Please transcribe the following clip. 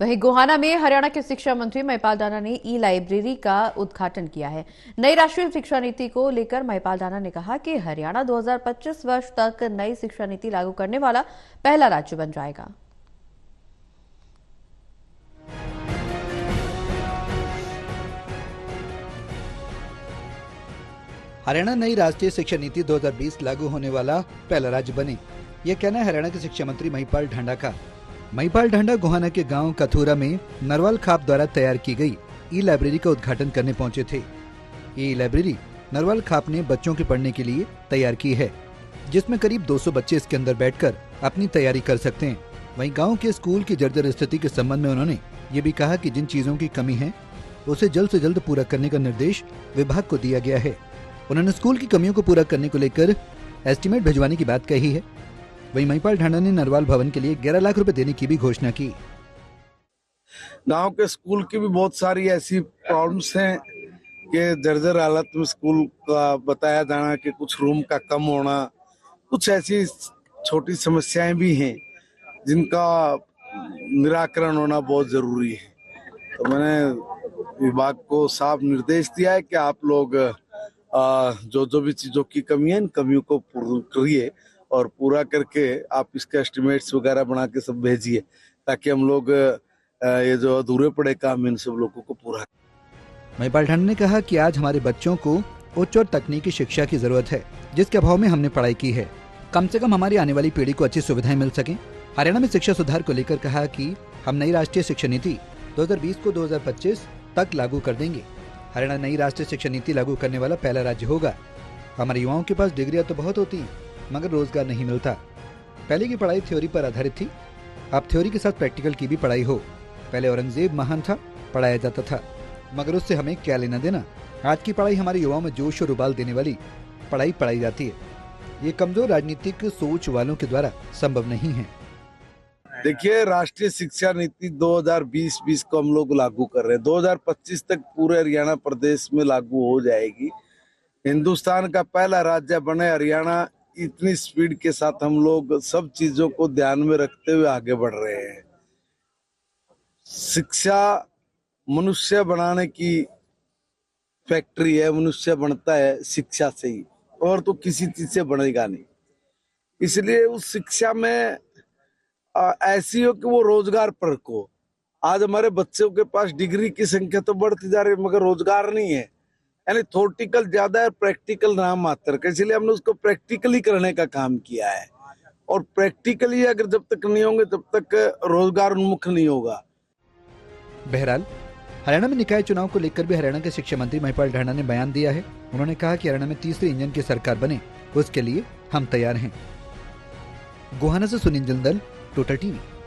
वहीं गोहाना में हरियाणा के शिक्षा मंत्री महिपाल राणा ने ई लाइब्रेरी का उद्घाटन किया है। नई राष्ट्रीय शिक्षा नीति को लेकर महिपाल राणा ने कहा कि हरियाणा 2025 वर्ष तक नई शिक्षा नीति लागू करने वाला पहला राज्य बन जाएगा। हरियाणा नई राष्ट्रीय शिक्षा नीति 2020 लागू होने वाला पहला राज्य बने, यह कहना है हरियाणा के शिक्षा मंत्री महिपाल ढांडा का। महिपाल ढांडा गोहाना के गांव कथूरा में नरवाल खाप द्वारा तैयार की गई ई लाइब्रेरी का उद्घाटन करने पहुंचे थे। ये लाइब्रेरी नरवाल खाप ने बच्चों के पढ़ने के लिए तैयार की है, जिसमें करीब 200 बच्चे इसके अंदर बैठकर अपनी तैयारी कर सकते हैं। वहीं गाँव के स्कूल की जर्जर स्थिति के संबंध में उन्होंने ये भी कहा कि जिन चीजों की कमी है उसे जल्द से जल्द पूरा करने का निर्देश विभाग को दिया गया है। उन्होंने स्कूल की कमियों को पूरा करने को लेकर एस्टीमेट भिजवाने की बात कही है। वहीं महिपाल ढांडा ने नरवाल भवन के लिए 11 लाख रुपए देने की भी घोषणा की। गांव के स्कूल की भी बहुत सारी ऐसी प्रॉब्लम्स हैं कि जर्जर हालत में स्कूल का बताया जाना कि कुछ रूम का कम होना, कुछ ऐसी छोटी समस्याएं भी हैं जिनका निराकरण होना बहुत जरूरी है। तो मैंने विभाग को साफ निर्देश दिया है कि आप लोग जो भी चीजों की कमी है इन कमियों को पूर्ण करिए और पूरा करके आप इसके एस्टिमेट्स वगैरह बना के सब भेजिए, ताकि हम लोग ये जो अधूरे पड़े काम इन सब लोगों को पूरा। महिपाल ढांडा ने कहा कि आज हमारे बच्चों को उच्च और तकनीकी शिक्षा की जरूरत है, जिसके अभाव में हमने पढ़ाई की है। कम से कम हमारी आने वाली पीढ़ी को अच्छी सुविधाएं मिल सकें। हरियाणा में शिक्षा सुधार को लेकर कहा कि हम नई राष्ट्रीय शिक्षा नीति 2020 को 2025 तक लागू कर देंगे। हरियाणा नई राष्ट्रीय शिक्षा नीति लागू करने वाला पहला राज्य होगा। हमारे युवाओं के पास डिग्रियां तो बहुत होती मगर रोजगार नहीं मिलता। पहले की पढ़ाई थ्योरी पर आधारित थी, अब थ्योरी के साथ प्रैक्टिकल की भी पढ़ाई हो। पहले औरंगजेब महान था, पढ़ाया जाता था, मगर उससे हमें क्या लेना देना। आज की पढ़ाई हमारे युवाओं में जोश और उबाल देने वाली पढ़ाई पढ़ाई जाती है। ये कमजोर राजनीतिक सोच वालों के द्वारा संभव नहीं है। देखिए, राष्ट्रीय शिक्षा नीति 2020 को हम लोग लागू कर रहे हैं। 2025 तक पूरे हरियाणा प्रदेश में लागू हो जाएगी। हिंदुस्तान का पहला राज्य बने हरियाणा। इतनी स्पीड के साथ हम लोग सब चीजों को ध्यान में रखते हुए आगे बढ़ रहे हैं। शिक्षा मनुष्य बनाने की फैक्ट्री है, मनुष्य बनता है शिक्षा से ही, और तो किसी चीज से बनेगा नहीं। इसलिए उस शिक्षा में ऐसी हो कि वो रोजगार पर को। आज हमारे बच्चों के पास डिग्री की संख्या तो बढ़ती जा रही है मगर रोजगार नहीं है, यानी थ्योरेटिकल ज्यादा है, प्रैक्टिकल नाम मात्र का। इसलिए हमने उसको प्रैक्टिकली करने का काम किया है, और प्रैक्टिकली अगर जब तक नहीं होंगे तब तक रोजगार उन्मुख नहीं होगा। बहरहाल हरियाणा में निकाय चुनाव को लेकर भी हरियाणा के शिक्षा मंत्री महिपाल ढांडा ने बयान दिया है। उन्होंने कहा कि हरियाणा में तीसरे इंजन की सरकार बने, उसके लिए हम तैयार हैं। गोहाना से सुनील जिंदल, टोटल टीवी।